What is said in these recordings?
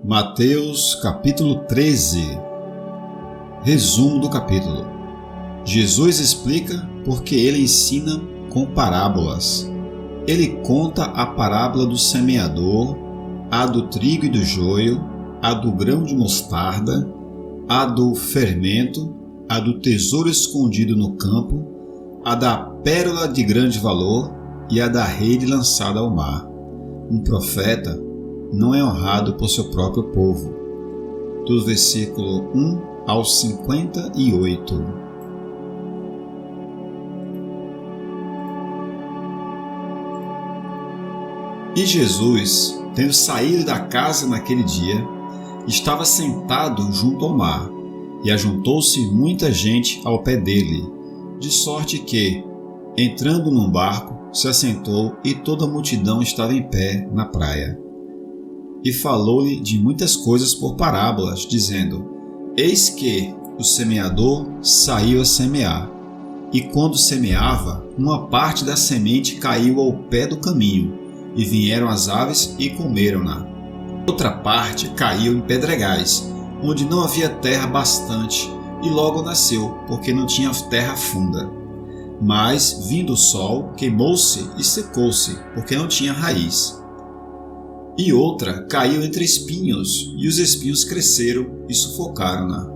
Mateus capítulo 13. Resumo do capítulo. Jesus explica porque ele ensina com parábolas. Ele conta a parábola do semeador, a do trigo e do joio, a do grão de mostarda, a do fermento, a do tesouro escondido no campo, a da pérola de grande valor e a da rede lançada ao mar. Um profeta não é honrado por seu próprio povo. Do versículo 1 ao 58. E Jesus, tendo saído da casa naquele dia, estava sentado junto ao mar, e ajuntou-se muita gente ao pé dele, de sorte que, entrando num barco, se assentou e toda a multidão estava em pé na praia. E falou-lhe de muitas coisas por parábolas, dizendo: Eis que o semeador saiu a semear, e quando semeava, uma parte da semente caiu ao pé do caminho, e vieram as aves e comeram-na. Outra parte caiu em pedregais, onde não havia terra bastante, e logo nasceu, porque não tinha terra funda. Mas, vindo o sol, queimou-se e secou-se, porque não tinha raiz. E outra caiu entre espinhos, e os espinhos cresceram e sufocaram-na.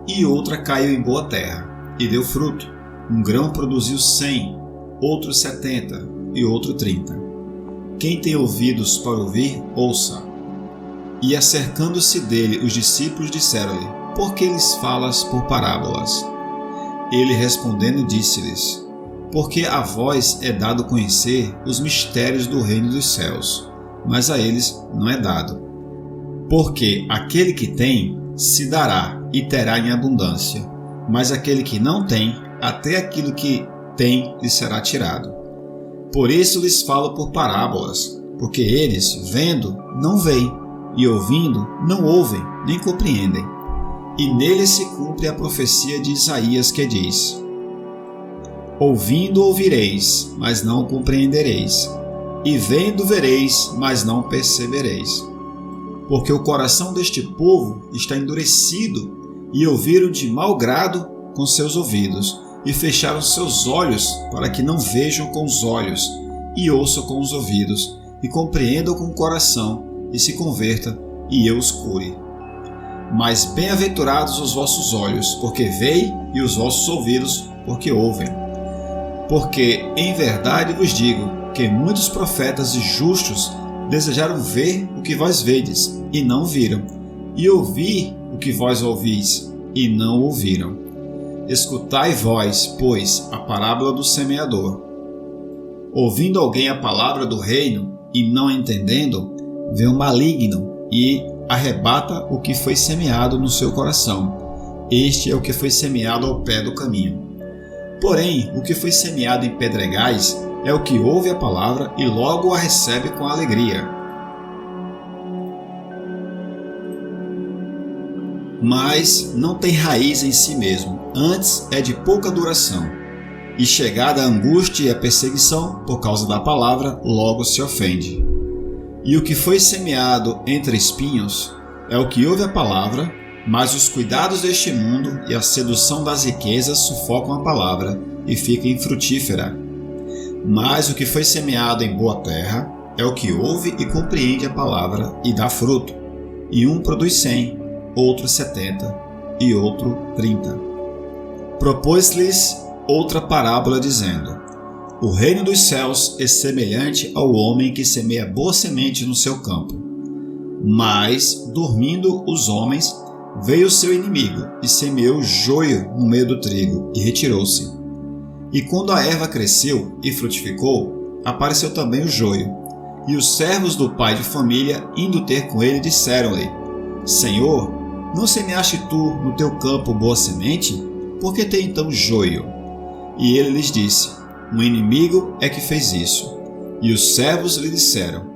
E outra caiu em boa terra, e deu fruto. Um grão produziu 100, outro 70, e outro 30. Quem tem ouvidos para ouvir, ouça. E acercando-se dele, os discípulos disseram-lhe: Por que lhes falas por parábolas? Ele respondendo disse-lhes: Porque a vós é dado conhecer os mistérios do reino dos céus, mas a eles não é dado. Porque aquele que tem, se dará e terá em abundância, mas aquele que não tem, até aquilo que tem lhe será tirado. Por isso lhes falo por parábolas, porque eles, vendo, não veem, e ouvindo, não ouvem, nem compreendem. E nele se cumpre a profecia de Isaías que diz: Ouvindo ouvireis, mas não compreendereis, e vendo vereis, mas não percebereis. Porque o coração deste povo está endurecido, e ouviram de mau grado com seus ouvidos, e fecharam seus olhos, para que não vejam com os olhos, e ouçam com os ouvidos, e compreendam com o coração, e se converta, e eu os cure. Mas bem-aventurados os vossos olhos, porque veem, e os vossos ouvidos, porque ouvem. Porque, em verdade vos digo, que muitos profetas e justos desejaram ver o que vós vedes, e não viram, e ouvir o que vós ouvis, e não ouviram. Escutai vós, pois, a parábola do semeador. Ouvindo alguém a palavra do reino, e não entendendo, vem o maligno, e arrebata o que foi semeado no seu coração. Este é o que foi semeado ao pé do caminho. Porém, o que foi semeado em pedregais é o que ouve a palavra e logo a recebe com alegria. Mas não tem raiz em si mesmo, antes é de pouca duração. E chegada a angústia e a perseguição, por causa da palavra, logo se ofende. E o que foi semeado entre espinhos é o que ouve a palavra, mas os cuidados deste mundo e a sedução das riquezas sufocam a palavra e fica infrutífera. Mas o que foi semeado em boa terra é o que ouve e compreende a palavra e dá fruto. E um produz 100, outro 70 e outro 30. Propôs-lhes outra parábola dizendo: O reino dos céus é semelhante ao homem que semeia boa semente no seu campo. Mas, dormindo os homens, veio o seu inimigo e semeou joio no meio do trigo e retirou-se. E quando a erva cresceu e frutificou, apareceu também o joio. E os servos do pai de família, indo ter com ele, disseram-lhe: Senhor, não semeaste tu no teu campo boa semente? Por que tem então joio? E ele lhes disse: Um inimigo é que fez isso. E os servos lhe disseram: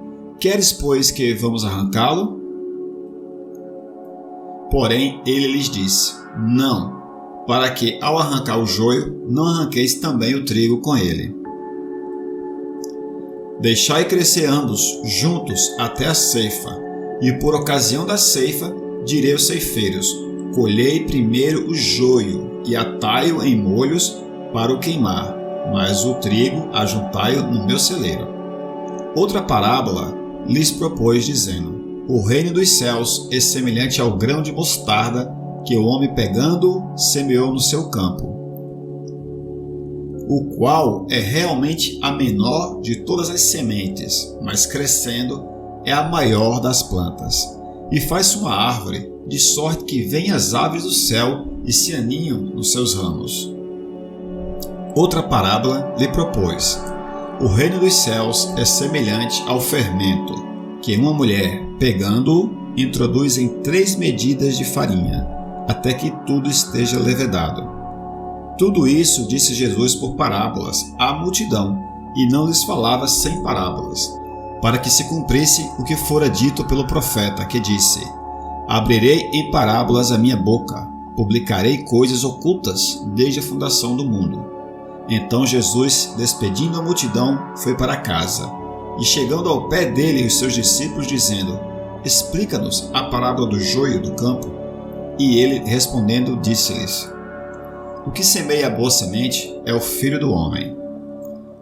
Queres, pois, que vamos arrancá-lo? Porém ele lhes disse: Não, para que, ao arrancar o joio, não arranqueis também o trigo com ele. Deixai crescer ambos juntos até a ceifa. E por ocasião da ceifa, direi aos ceifeiros: colhei primeiro o joio e atai-o em molhos para o queimar, mas o trigo ajuntai-o no meu celeiro. Outra parábola lhes propôs, dizendo: o reino dos céus é semelhante ao grão de mostarda que o homem pegando semeou no seu campo, o qual é realmente a menor de todas as sementes, mas crescendo é a maior das plantas, e faz-se uma árvore, de sorte que vêm as aves do céu e se aninham nos seus ramos. Outra parábola lhe propôs: o reino dos céus é semelhante ao fermento, que uma mulher, pegando-o, introduz em 3 medidas de farinha, até que tudo esteja levedado. Tudo isso disse Jesus por parábolas à multidão, e não lhes falava sem parábolas, para que se cumprisse o que fora dito pelo profeta, que disse: abrirei em parábolas a minha boca, publicarei coisas ocultas desde a fundação do mundo. Então Jesus, despedindo a multidão, foi para casa, e chegando ao pé dele e os seus discípulos, dizendo: explica-nos a parábola do joio do campo. E ele, respondendo, disse-lhes: o que semeia a boa semente é o Filho do Homem.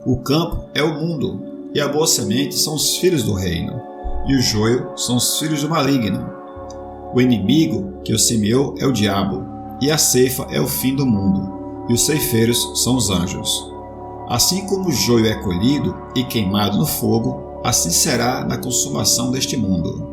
O campo é o mundo, e a boa semente são os filhos do reino, e o joio são os filhos do maligno. O inimigo que o semeou é o diabo, e a ceifa é o fim do mundo, e os ceifeiros são os anjos. Assim como o joio é colhido e queimado no fogo, assim será na consumação deste mundo.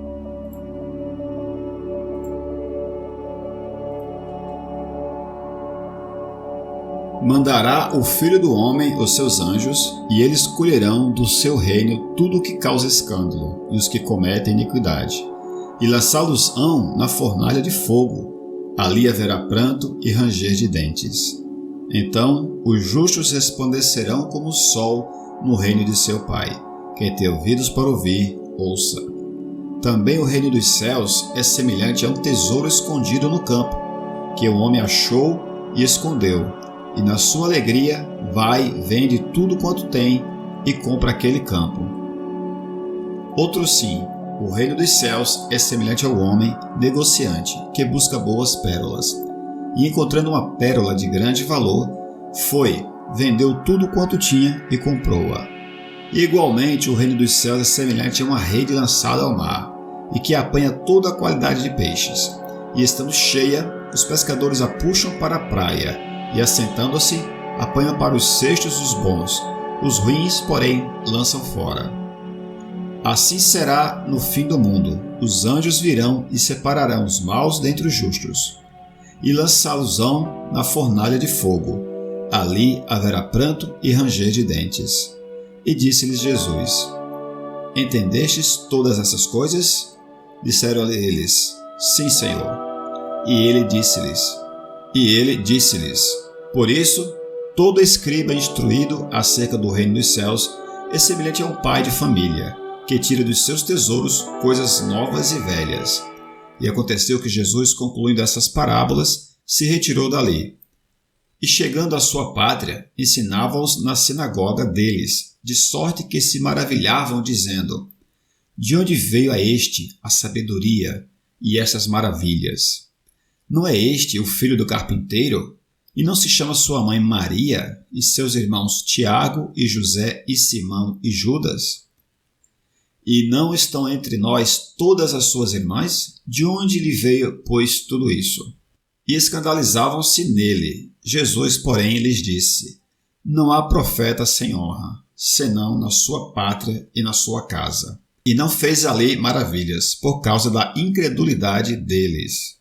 Mandará o Filho do Homem os seus anjos, e eles colherão do seu reino tudo o que causa escândalo, e os que cometem iniquidade, e lançá-los-ão na fornalha de fogo. Ali haverá pranto e ranger de dentes. Então os justos resplandecerão como o sol no reino de seu Pai. Quem tem ouvidos para ouvir, ouça. Também o reino dos céus é semelhante a um tesouro escondido no campo, que o homem achou e escondeu. E na sua alegria vai, vende tudo quanto tem e compra aquele campo. Outro sim, o reino dos céus é semelhante ao homem negociante, que busca boas pérolas. E encontrando uma pérola de grande valor, foi, vendeu tudo quanto tinha e comprou-a. E igualmente o reino dos céus é semelhante a uma rede lançada ao mar, e que apanha toda a qualidade de peixes. E estando cheia, os pescadores a puxam para a praia, e assentando-se, apanham para os cestos os bons, os ruins, porém, lançam fora. Assim será no fim do mundo: os anjos virão e separarão os maus dentre os justos, e lançá-los-ão na fornalha de fogo. Ali haverá pranto e ranger de dentes. E disse-lhes Jesus: entendestes todas essas coisas? Disseram-lhe eles: sim, Senhor. E ele disse-lhes: por isso, todo escriba instruído acerca do reino dos céus é semelhante a um pai de família, que tira dos seus tesouros coisas novas e velhas. E aconteceu que Jesus, concluindo essas parábolas, se retirou dali. E chegando à sua pátria, ensinava-os na sinagoga deles, de sorte que se maravilhavam, dizendo: de onde veio a este a sabedoria e estas maravilhas? Não é este o filho do carpinteiro? E não se chama sua mãe Maria, e seus irmãos Tiago e José e Simão e Judas? E não estão entre nós todas as suas irmãs? De onde lhe veio, pois, tudo isso? E escandalizavam-se nele. Jesus, porém, lhes disse: não há profeta sem honra, senão na sua pátria e na sua casa. E não fez ali maravilhas, por causa da incredulidade deles.